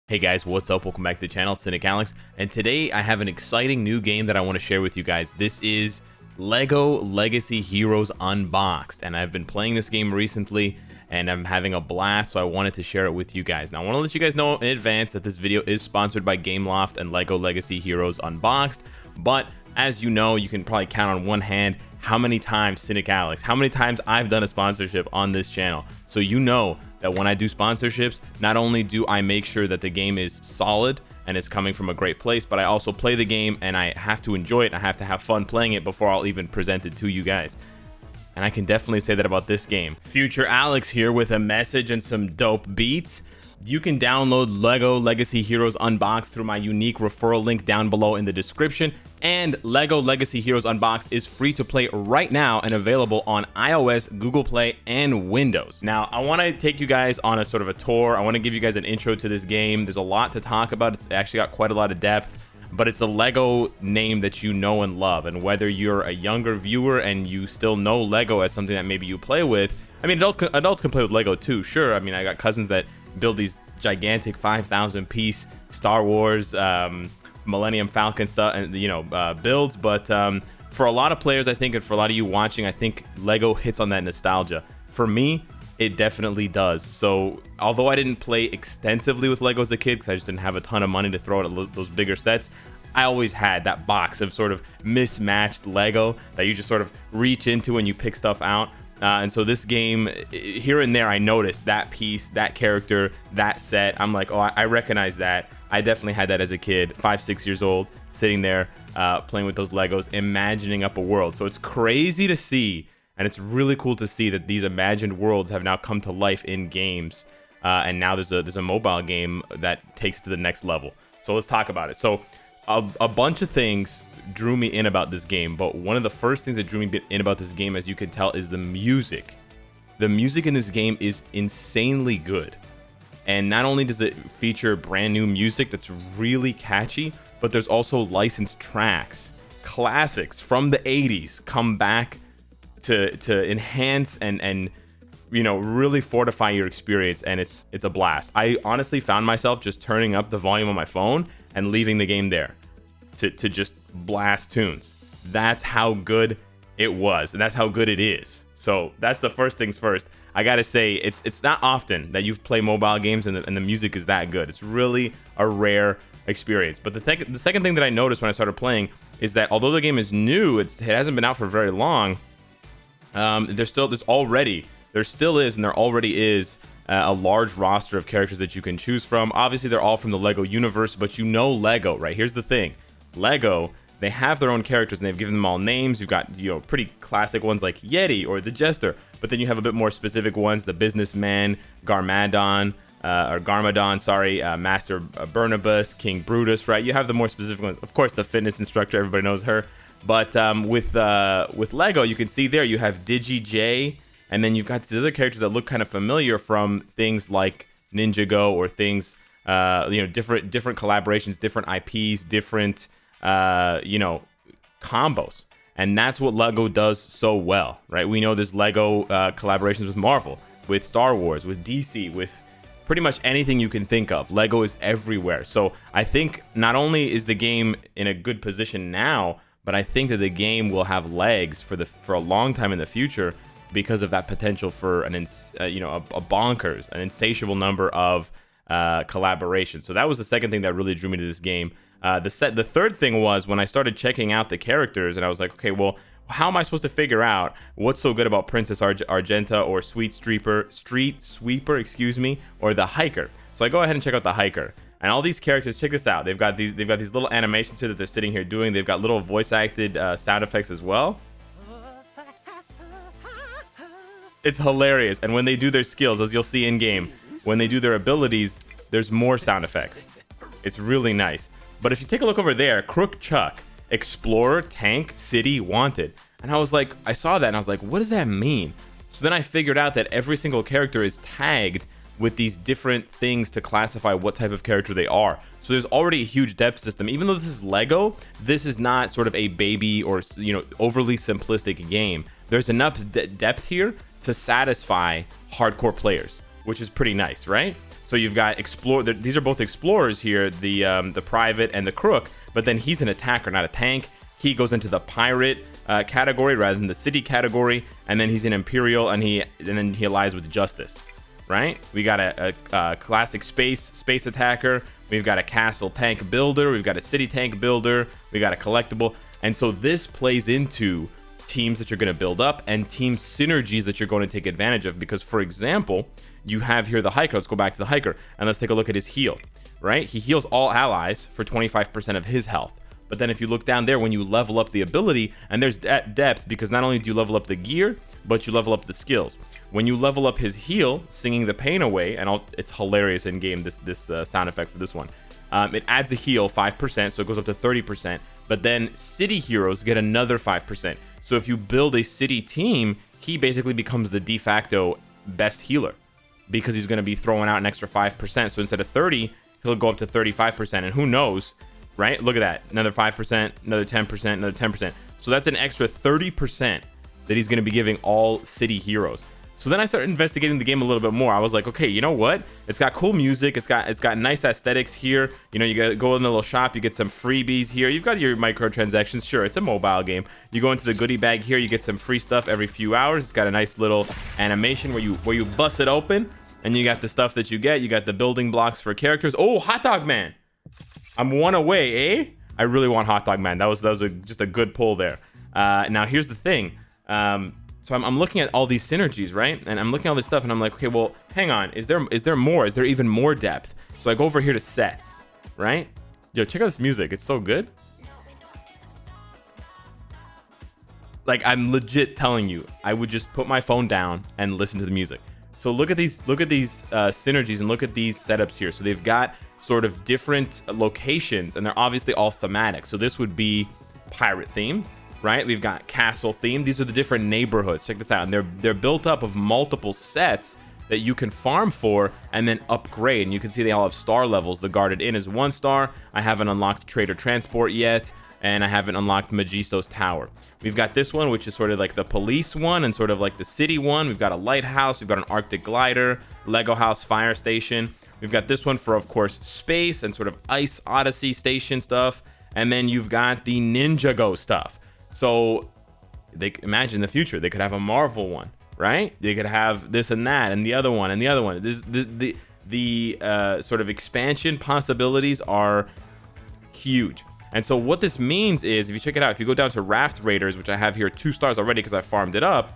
Hey guys, what's up? Welcome back to the channel, Cynicalex, and today I have an exciting new game that I want to share with you guys. This is LEGO Legacy Heroes Unboxed, and I've been playing this game recently and I'm having a blast, so I wanted to share it with you guys. Now I want to let you guys know in advance that this video is sponsored by Gameloft and LEGO Legacy Heroes Unboxed, but as you know, you can probably count on one hand how many times Cynicalex, how many times I've done a sponsorship on this channel. So you know that when I do sponsorships, not only do I make sure that the game is solid and is coming from a great place, but I also play the game and I have to enjoy it. I have to have fun playing it before I'll even present it to you guys. And I can definitely say that about this game. Future Alex here with a message and some dope beats. You can download LEGO Legacy Heroes Unboxed through my unique referral link down below in the description. And LEGO Legacy Heroes Unboxed is free to play right now and available on iOS, Google Play, and Windows. Now, I want to take you guys on a sort of a tour. I want to give you guys an intro to this game. There's a lot to talk about. It's actually got quite a lot of depth, but it's a LEGO name that you know and love. And whether you're a younger viewer and you still know LEGO as something that maybe you play with, I mean, adults can play with LEGO too, sure. I mean, I got cousins that build these gigantic 5,000 piece Star Wars, Millennium Falcon stuff and builds, but for a lot of players, I think, and for a lot of you watching, I think LEGO hits on that nostalgia. For me, it definitely does. So although I didn't play extensively with LEGO as a kid because I just didn't have a ton of money to throw at those bigger sets, I always had that box of sort of mismatched LEGO that you just sort of reach into and you pick stuff out. And so this game, here and there, I noticed that piece, that character, that set. I'm like, oh, I recognize that. I definitely had that as a kid, 5-6 years old, sitting there playing with those Legos, imagining up a world. So it's crazy to see, and it's really cool to see that these imagined worlds have now come to life in games. And now there's a mobile game that takes to the next level. So let's talk about it. So a bunch of things drew me in about this game, but one of the first things that drew me in about this game, as you can tell, is the music. The music in this game is insanely good. And not only does it feature brand new music that's really catchy, but there's also licensed tracks, classics from the 80s come back to enhance and really fortify your experience, and it's a blast. I honestly found myself just turning up the volume on my phone and leaving the game there to just blast tunes. That's how good it was, and that's how good it is. So that's the first things first. I gotta say, it's not often that you play mobile games and the music is that good. It's really a rare experience. But the second thing that I noticed when I started playing is that although the game is new, it hasn't been out for very long. There still is a large roster of characters that you can choose from. Obviously, they're all from the LEGO universe, but you know LEGO, right? Here's the thing. LEGO, they have their own characters and they've given them all names. You've got, pretty classic ones like Yeti or the Jester, but then you have a bit more specific ones, the Businessman, Garmadon, Master Burnibus, King Brutus, right? You have the more specific ones. Of course, the fitness instructor, everybody knows her. But with LEGO, you can see there you have Digi-J, and then you've got these other characters that look kind of familiar from things like Ninjago or things, different collaborations, different IPs, different combos. And that's what LEGO does so well, right? We know there's LEGO collaborations with Marvel, with Star Wars, with DC, with pretty much anything you can think of. LEGO is everywhere. So I think not only is the game in a good position now, but I think that the game will have legs for a long time in the future because of that potential for a bonkers, an insatiable number of collaborations. So that was the second thing that really drew me to this game. The third thing was when I started checking out the characters, and I was like, okay, well, how am I supposed to figure out what's so good about Princess Argenta or Street Sweeper, or the Hiker? So I go ahead and check out the Hiker. And all these characters, check this out. They've got these little animations here that they're sitting here doing. They've got little voice acted sound effects as well. It's hilarious. And when they do their skills, as you'll see in game, when they do their abilities, there's more sound effects. It's really nice. But if you take a look over there, Crook Chuck, Explorer, Tank, City, Wanted. And I saw that and I was like, what does that mean? So then I figured out that every single character is tagged with these different things to classify what type of character they are. So there's already a huge depth system. Even though this is LEGO, this is not sort of a baby or overly simplistic game. There's enough depth here to satisfy hardcore players. which is pretty nice, right? So you've got explore. These are both explorers here, the private and the crook. But then he's an attacker, not a tank. He goes into the pirate category rather than the city category, and then he's an imperial, and then he allies with justice, right? We got a classic space attacker. We've got a castle tank builder. We've got a city tank builder. We got a collectible, and so this plays into teams that you're going to build up and team synergies that you're going to take advantage of. Because, for example, you have here the hiker. Let's go back to the hiker and let's take a look at his heal, right? He heals all allies for 25% of his health. But then if you look down there, when you level up the ability, and there's depth, because not only do you level up the gear, but you level up the skills. When you level up his heal, singing the pain away, and it's hilarious in game, this sound effect for this one. It adds a heal 5%, so it goes up to 30%. But then city heroes get another 5%. So if you build a city team, he basically becomes the de facto best healer, because he's going to be throwing out an extra 5%. So instead of 30, he'll go up to 35%. And who knows, right? Look at that. Another 5%, another 10%, another 10%. So that's an extra 30% that he's going to be giving all city heroes. So then I started investigating the game a little bit more. I was like, okay, you know what? It's got cool music. It's got nice aesthetics here. You know, you go in the little shop, you get some freebies here. You've got your microtransactions. Sure, it's a mobile game. You go into the goodie bag here, you get some free stuff every few hours. It's got a nice little animation where you bust it open, and you got the stuff that you get. You got the building blocks for characters. Oh, Hot Dog Man. I'm one away, eh? I really want Hot Dog Man. That was just a good pull there. Now here's the thing. So I'm looking at all these synergies, right? And I'm looking at all this stuff, and I'm like, okay, well, hang on. Is there more? Is there even more depth? So I go over here to sets, right? Yo, check out this music. It's so good. Like, I'm legit telling you, I would just put my phone down and listen to the music. So look at these synergies, and look at these setups here. So they've got sort of different locations, and they're obviously all thematic. So this would be pirate themed, right? We've got castle themed. These are the different neighborhoods. Check this out. And they're built up of multiple sets that you can farm for and then upgrade. And you can see they all have star levels. The Guarded Inn is 1 star. I haven't unlocked Trader Transport yet, and I haven't unlocked Megisto's Tower. We've got this one, which is sort of like the police one and sort of like the city one. We've got a lighthouse. We've got an Arctic glider, Lego house, fire station. We've got this one for, of course, space and sort of ice odyssey station stuff. And then you've got the Ninjago stuff. So they imagine the future. They could have a Marvel one, right? They could have this and that and the other one and the other one. The sort of expansion possibilities are huge. And so what this means is, if you check it out, if you go down to Raft Raiders, which I have here 2 stars already because I farmed it up,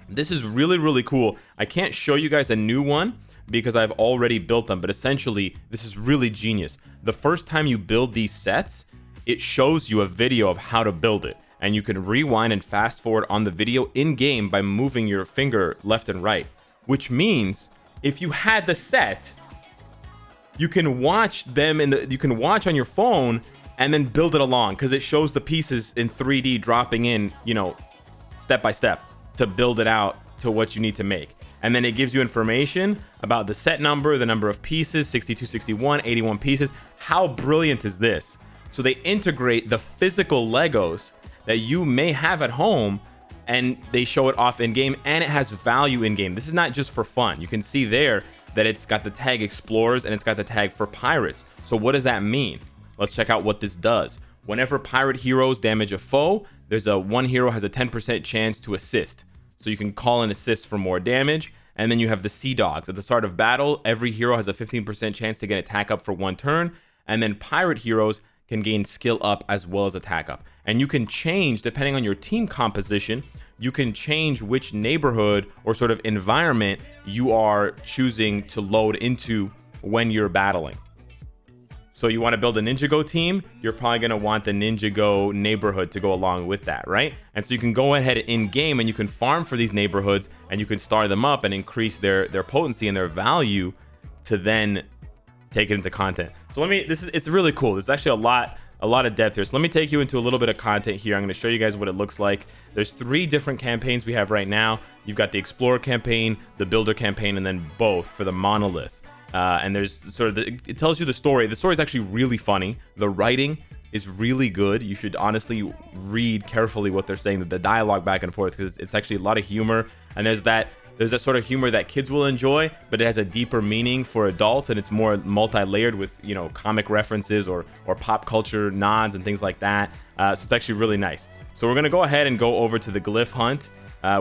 this is really, really cool. I can't show you guys a new one because I've already built them, but essentially this is really genius. The first time you build these sets, it shows you a video of how to build it, and you can rewind and fast forward on the video in game by moving your finger left and right, which means if you had the set, you can watch them you can watch on your phone and then build it along, because it shows the pieces in 3D dropping in, you know, step by step to build it out to what you need to make. And then it gives you information about the set number, the number of pieces, 62, 61, 81 pieces. How brilliant is this? So they integrate the physical Legos that you may have at home, and they show it off in game, and it has value in game. This is not just for fun. You can see there that it's got the tag Explorers and it's got the tag for Pirates. So what does that mean? Let's check out what this does. Whenever pirate heroes damage a foe, there's one hero has a 10% chance to assist. So you can call in assist for more damage. And then you have the Sea Dogs. At the start of battle, every hero has a 15% chance to get attack up for 1 turn. And then pirate heroes can gain skill up as well as attack up. And you can change, depending on your team composition, you can change which neighborhood or sort of environment you are choosing to load into when you're battling. So you want to build a Ninjago team, you're probably going to want the Ninjago neighborhood to go along with that, right? And so you can go ahead in game and you can farm for these neighborhoods, and you can star them up and increase their potency and their value to then take it into content. So it's really cool. There's actually a lot of depth here. So let me take you into a little bit of content here. I'm going to show you guys what it looks like. There's 3 different campaigns we have right now. You've got the Explorer campaign, the Builder campaign, and then both for the Monolith. And there's sort of it tells you the story. The story is actually really funny. The writing is really good. You should honestly read carefully what they're saying, the dialogue back and forth, because it's actually a lot of humor. And there's that There's that sort of humor that kids will enjoy, but it has a deeper meaning for adults, and it's more multi-layered with, you know, comic references or pop culture nods and things like that. So it's actually really nice. So we're gonna go ahead and go over to the glyph hunt,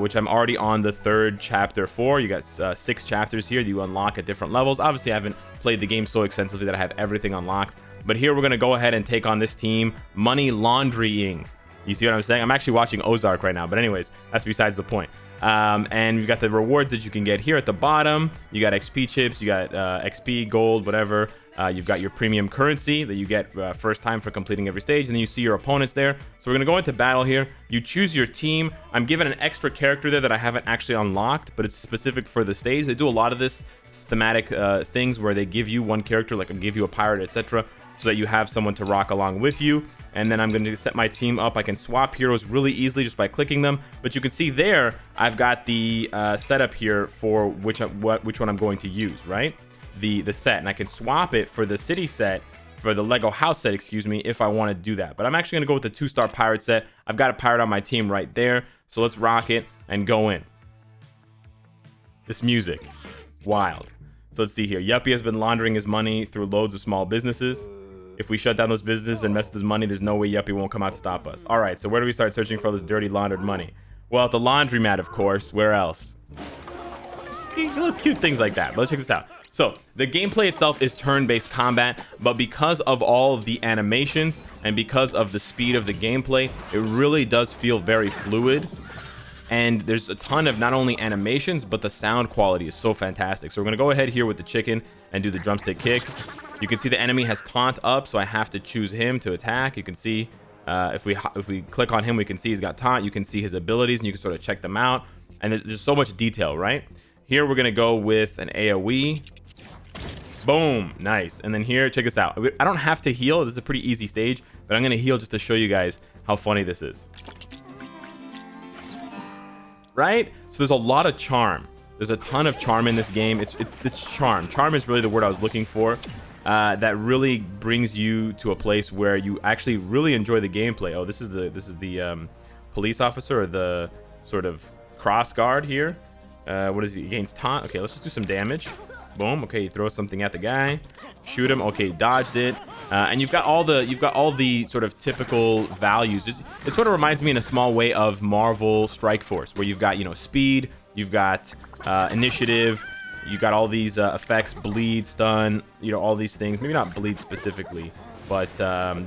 which I'm already on the 3rd chapter for. You got 6 chapters here that you unlock at different levels. Obviously, I haven't played the game so extensively that I have everything unlocked, but here we're gonna go ahead and take on this team, money laundering. You see what I'm saying? I'm actually watching Ozark right now, but anyways, that's besides the point. And you've got the rewards that you can get here at the bottom. You got XP chips, you got XP, gold, whatever. You've got your premium currency that you get first time for completing every stage, and then you see your opponents there. So we're gonna go into battle here. You choose your team. I'm given an extra character there that I haven't actually unlocked, but it's specific for the stage. They do a lot of this thematic things where they give you one character, like give you a pirate, etc., so that you have someone to rock along with you. And then I'm going to set my team up. I can swap heroes really easily just by clicking them. But you can see there, I've got the setup here for which one I'm going to use, right? The set, and I can swap it for the city set, for the Lego house set, excuse me, if I want to do that. But I'm actually going to go with the 2-star pirate set. I've got a pirate on my team right there. So let's rock it and go in. This music, wild. So let's see here. Yuppie has been laundering his money through loads of small businesses. If we shut down those businesses and mess with his money, there's no way Yuppie won't come out to stop us. All right, so where do we start searching for all this dirty laundered money? Well, at the laundromat, of course. Where else? Just little cute things like that. But let's check this out. So the gameplay itself is turn-based combat, but because of all of the animations and because of the speed of the gameplay, it really does feel very fluid. And there's a ton of not only animations, but the sound quality is so fantastic. So we're gonna go ahead here with the chicken and do the drumstick kick. You can see the enemy has taunt up, so I have to choose him to attack. You can see if we click on him, we can see he's got taunt. You can see his abilities, and you can sort of check them out. And there's so much detail, right? Here we're gonna go with an AoE. Boom, nice. And then here, check this out. I don't have to heal. This is a pretty easy stage, but I'm gonna heal just to show you guys how funny this is. Right? So there's a lot of charm. There's a ton of charm in this game. It's charm. Charm is really the word I was looking for. That really brings you to a place where you actually really enjoy the gameplay. Oh, this is the police officer, or the sort of cross guard here. What is he against taunt? Okay, let's just do some damage. Boom. Okay, he throws something at the guy. Shoot him. Okay, dodged it. And you've got all the sort of typical values. It sort of reminds me in a small way of Marvel Strike Force, where you've got, you know, speed, you've got initiative. You got all these effects, bleed, stun, you know, all these things. Maybe not bleed specifically, but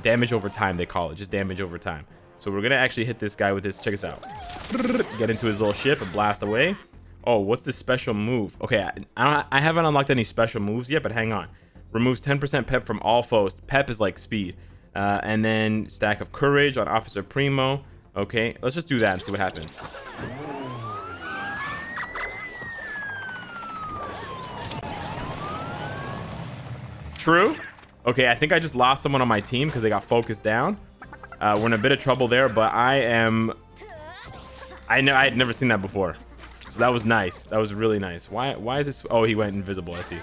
damage over time, they call it. Just damage over time. So we're going to actually hit this guy with this. Check this out. Get into his little ship and blast away. Oh, what's this special move? Okay, I haven't unlocked any special moves yet, but hang on. Removes 10% pep from all foes. Pep is like speed. And then stack of courage on Officer Primo. Okay, let's just do that and see what happens. True. Okay, I think I just lost someone on my team because they got focused down. We're in a bit of trouble there, but I had never seen that before. So that was nice. That was really nice. Why is this? Oh, he went invisible. I see.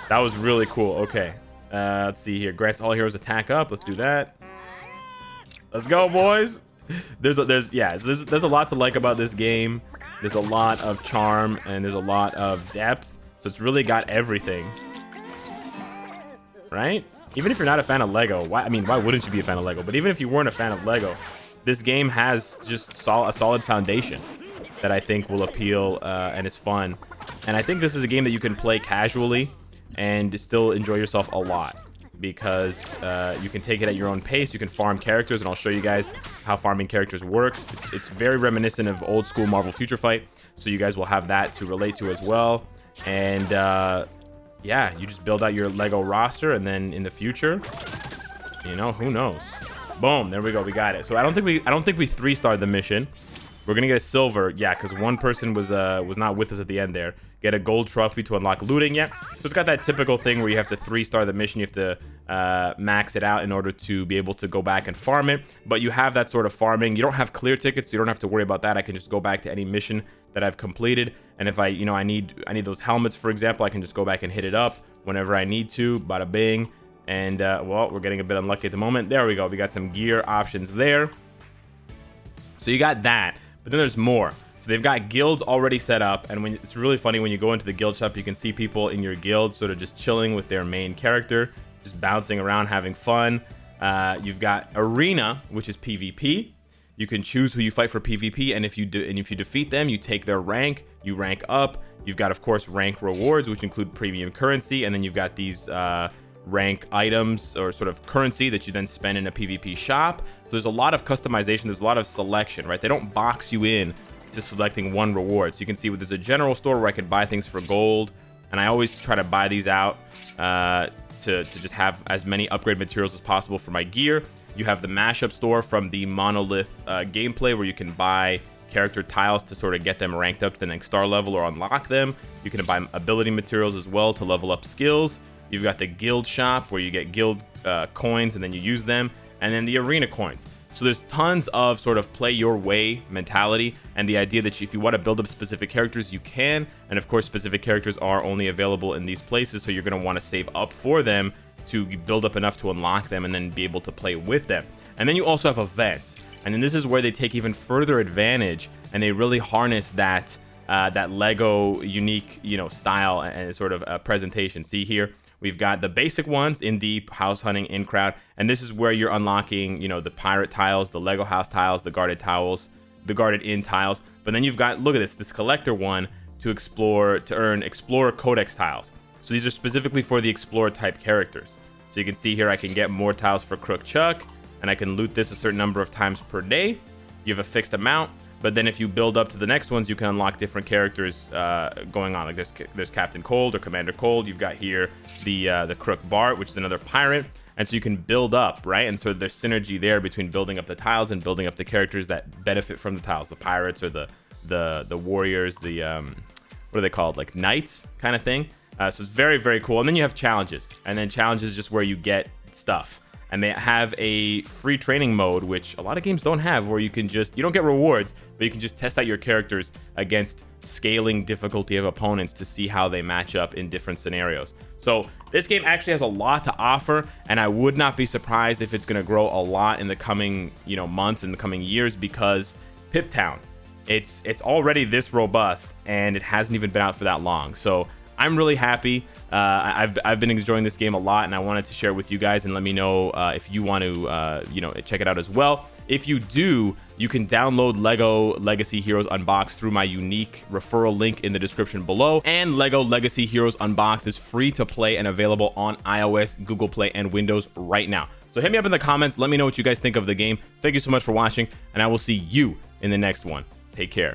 That was really cool. Okay. Let's see here. Grants all heroes attack up. Let's do that. Let's go, boys. There's a lot to like about this game. There's a lot of charm and there's a lot of depth. So it's really got everything. Right? Even if you're not a fan of Lego, why wouldn't you be a fan of Lego? But even if you weren't a fan of Lego, this game has just a solid foundation that I think will appeal and is fun. And I think this is a game that you can play casually and still enjoy yourself a lot, because you can take it at your own pace. You can farm characters, and I'll show you guys how farming characters works. It's very reminiscent of old school Marvel Future Fight, so you guys will have that to relate to as well. And yeah, you just build out your Lego roster, and then in the future, you know, who knows? Boom, there we go, we got it. So I don't think we 3-starred the mission. We're gonna get a silver, yeah, because one person was not with us at the end there. Get a gold trophy to unlock looting, yeah. So it's got that typical thing where you have to 3-star the mission. You have to max it out in order to be able to go back and farm it. But you have that sort of farming. You don't have clear tickets, so you don't have to worry about that. I can just go back to any mission that I've completed. And if I need those helmets, for example, I can just go back and hit it up whenever I need to. Bada bing. And well, we're getting a bit unlucky at the moment. There we go. We got some gear options there. So you got that. But then there's more. So they've got guilds already set up, and it's really funny when you go into the guild shop, you can see people in your guild sort of just chilling with their main character, just bouncing around, having fun. You've got arena, which is PvP. You can choose who you fight for PvP, and if you defeat them, you take their rank, you rank up. You've got, of course, rank rewards, which include premium currency, and then you've got these rank items or sort of currency that you then spend in a PvP shop. So there's a lot of customization, there's a lot of selection, right? They don't box you in to selecting one reward. So you can see there's a general store where I could buy things for gold, and I always try to buy these out to just have as many upgrade materials as possible for my gear. You have the mashup store from the monolith gameplay, where you can buy character tiles to sort of get them ranked up to the next star level or unlock them. You can buy ability materials as well to level up skills. You've got the guild shop where you get guild coins and then you use them, and then the arena coins. So there's tons of sort of play your way mentality, and the idea that if you want to build up specific characters, you can. And of course, specific characters are only available in these places, so you're going to want to save up for them to build up enough to unlock them and then be able to play with them. And then you also have events, and then this is where they take even further advantage, and they really harness that Lego unique, style and sort of presentation. See here, we've got the basic ones: in deep, house hunting, in crowd, and this is where you're unlocking, the pirate tiles, the Lego house tiles, the guarded tiles, the guarded in tiles. But then you've got, look at this collector one to earn explorer codex tiles. So these are specifically for the explorer type characters. So you can see here, I can get more tiles for Crook Chuck, and I can loot this a certain number of times per day. You have a fixed amount, but then if you build up to the next ones, you can unlock different characters going on. Like there's Captain Cold or Commander Cold. You've got here the Crook Bart, which is another pirate. And so you can build up, right? And so there's synergy there between building up the tiles and building up the characters that benefit from the tiles. The pirates or the warriors, what are they called? Like knights kind of thing. So it's very, very cool. And then you have challenges, and then challenges is just where you get stuff. And they have a free training mode, which a lot of games don't have, where you don't get rewards, but you can just test out your characters against scaling difficulty of opponents to see how they match up in different scenarios. So this game actually has a lot to offer, and I would not be surprised if it's going to grow a lot in the coming, months, in the coming years, because Pip Town, it's already this robust, and it hasn't even been out for that long. So I'm really happy. I've been enjoying this game a lot, and I wanted to share it with you guys, and let me know if you want to check it out as well. If you do, you can download Lego Legacy Heroes Unboxed through my unique referral link in the description below. And Lego Legacy Heroes Unboxed is free to play and available on iOS, Google Play, and Windows right now. So hit me up in the comments. Let me know what you guys think of the game. Thank you so much for watching, and I will see you in the next one. Take care.